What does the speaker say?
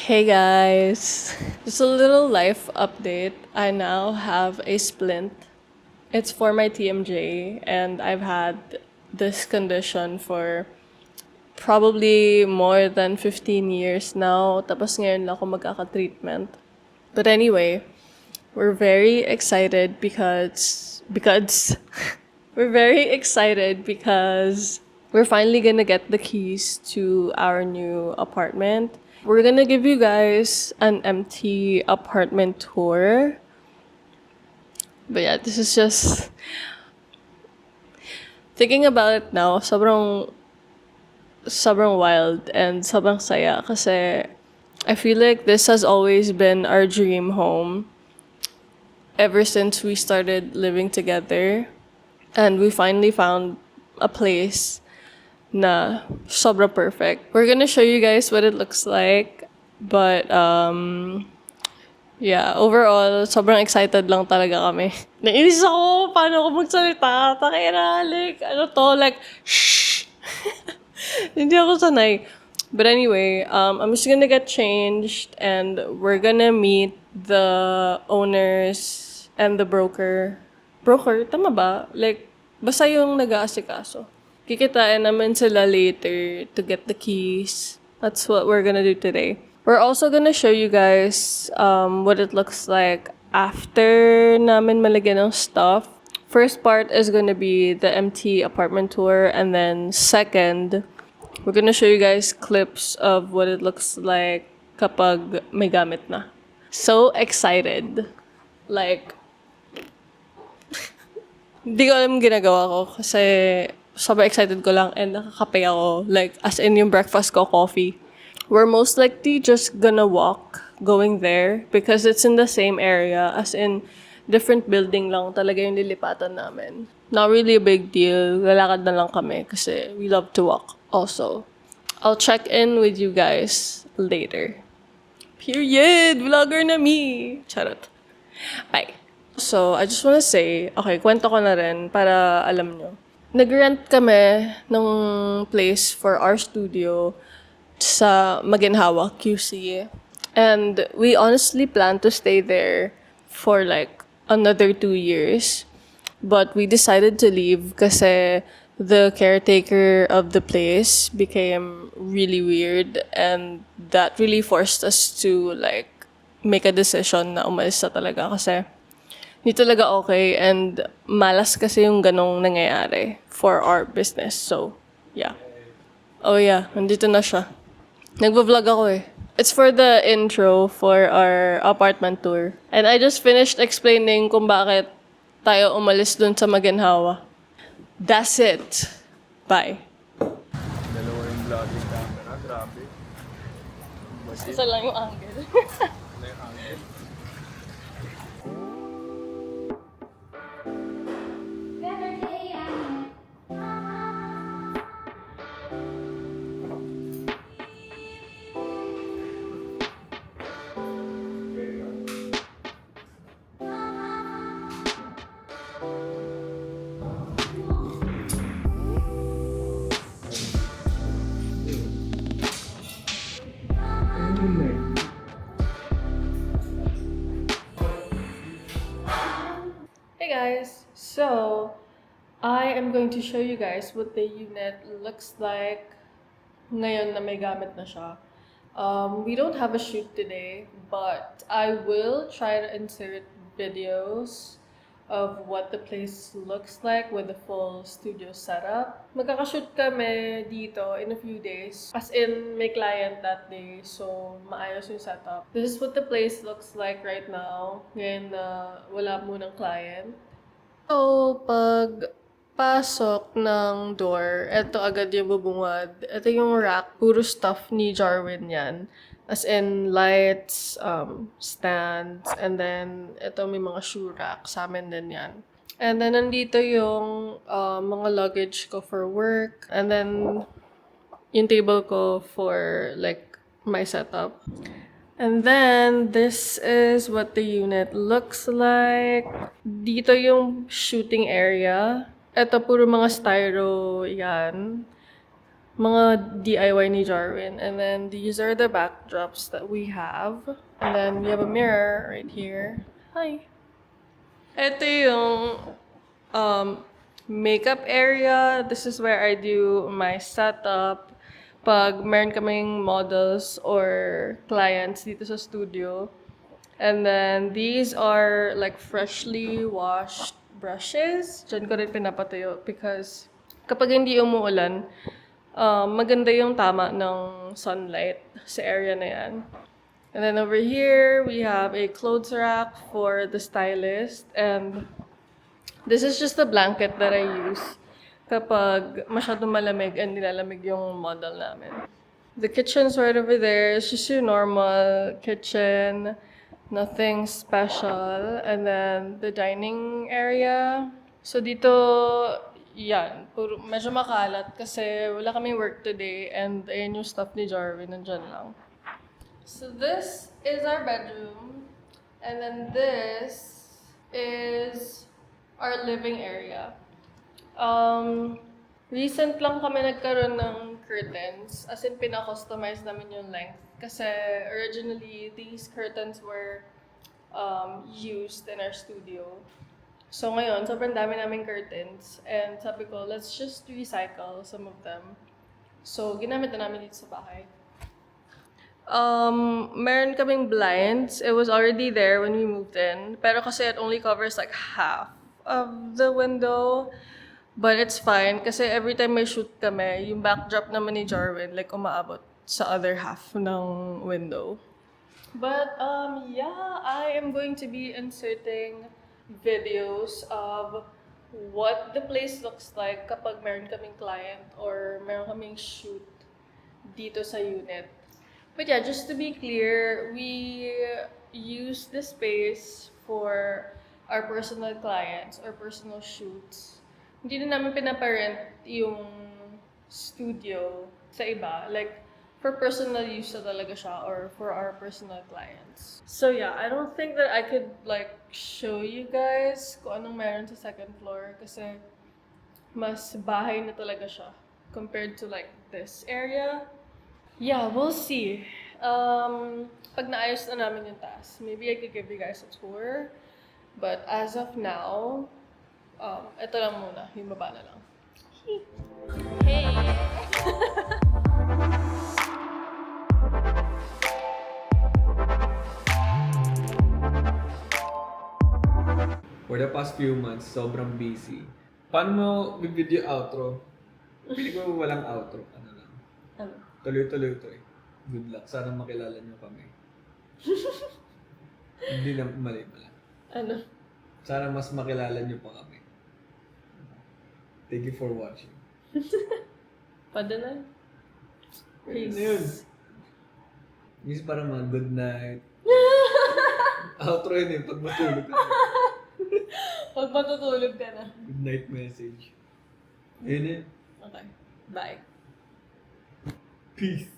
Hey guys, just a little life update. I now have a splint. It's for my TMJ, and I've had this condition for probably more than 15 years now. Tapos ngayon lang ako magkaka-treatment. But anyway, we're very excited because we're very excited because we're finally gonna get the keys to our new apartment. We're gonna give you guys an empty apartment tour. But yeah, this is just thinking about it now, sobrang wild and sobrang saya kasi I feel like this has always been our dream home ever since we started living together. And we finally found a place na sobra perfect. We're gonna show you guys what it looks like. But, yeah, overall, sobrang excited lang talaga kami. Nainis ako, paano ako magsalita? Takina, like, shh! Hindi ako sanay. But anyway, I'm just gonna get changed and we're gonna meet the owners and the broker. Broker? Tama ba? Like, basta yung nag-aasikaso. Kikitain naman sila later to get the keys. That's what we're gonna do today. We're also gonna show you guys what it looks like after namin malagyan ng stuff. First part is gonna be the empty apartment tour, and then second, we're gonna show you guys clips of what it looks like kapag may gamit na. So excited. Like, hindi ko alam ginagawa ko kasi sobrang excited ko lang and nakakape ako. Like, as in yung breakfast ko, coffee. We're most likely just gonna walk going there because it's in the same area, as in different building lang talaga yung lilipatan namin. Not really a big deal. Lalakad na lang kami kasi we love to walk also. I'll check in with you guys later. Period! Vlogger na me! Charot. Bye. So, I just wanna say, okay, kwento ko na rin para alam nyo. Nag-rent kami ng place for our studio sa Maginhawa, QC. And we honestly plan to stay there for like another 2 years. But we decided to leave kasi the caretaker of the place became really weird and that really forced us to like make a decision na umalis na talaga kasi hindi talaga okay and malas kasi yung ganong nangyayari for our business. So, yeah. Oh yeah, nandito na siya. Nagvo-vlog ako eh. It's for the intro for our apartment tour. And I just finished explaining kung bakit tayo umalis dun sa Maginhawa. That's it. Bye. Dalawa yung vlogging camera, grabe. Isa lang yung angle. Ano yung angle? Hey guys, so I am going to show you guys what the unit looks like ngayon na may gamit na siya. We don't have a shoot today, but I will try to insert videos of what the place looks like with the full studio setup. Magkakashoot kami dito in a few days. As in, may client that day, so maayos yung setup. This is what the place looks like right now, ngayon na wala munang client. So, pag pasok ng door, eto agad yung bubungad. Ito yung rack, puro stuff ni Jarwin yan. As in, lights, stands, and then ito may mga shoe rack. Sa amin din yan. And then, nandito yung mga luggage ko for work. And then, yung table ko for, like, my setup. And then, this is what the unit looks like. Dito yung shooting area. Ito, puro mga styro yan. mga DIY ni Jarwin. And then these are the backdrops that we have. And then we have a mirror right here. Hi! Ito yung makeup area. This is where I do my setup. Pag meron kaming models or clients dito sa studio. And then these are like freshly washed brushes. Diyan ko rin pinapatayo because kapag hindi umuulan, maganda yung tama ng sunlight sa area na yan. And then over here, we have a clothes rack for the stylist. And this is just the blanket that I use kapag masyadong malamig and nilalamig yung model namin. The kitchen's right over there. It's just your normal kitchen. Nothing special. And then the dining area. So dito, yan. Puro, medyo makalat kasi wala kaming work today. And ayun yung stuff ni Jarvin. Nandyan lang. So this is our bedroom. And then this is our living area. Recent lang kami nagkaroon ng curtains. As in, pina-customize namin yung length. Kasi originally, these curtains were used in our studio. So ngayon, sobrang dami naming curtains. And sabi ko, let's just recycle some of them. So, ginamit na namin dito sa bahay. Meron kaming blinds. It was already there when we moved in. Pero kasi it only covers like half of the window. But it's fine kasi every time may shoot kami, yung backdrop naman ni Jarwin, like umaabot sa other half ng window. But yeah, I am going to be inserting videos of what the place looks like kapag meron kaming client or meron kaming shoot dito sa unit. But yeah, just to be clear, we use the space for our personal clients or personal shoots. Hindi na namin pinaparent yung studio sa iba. Like, for personal use na talaga siya or for our personal clients. So yeah, I don't think that I could like show you guys kung anong meron sa second floor kasi mas bahay na talaga siya compared to like this area. Yeah, we'll see. Pag naayos na namin yung task, maybe I could give you guys a tour. But as of now, ito lang muna, yung baba na lang. Hey! For the past few months, sobrang busy. Paano mo video outro? Pili ko walang outro. Ano lang. Ano? Tuloy-tuloy to eh. Good luck. Sana makilala niyo kami. Hindi na mali pala. Ano? Sana mas makilala niyo pa kami. Thank you for watching. Pada na? Ano yun? Yung parang mga good night. Outro yun eh, pag matulog ka. Pag matutulog ka na. Good night message. Yun eh. Okay. Bye. Peace.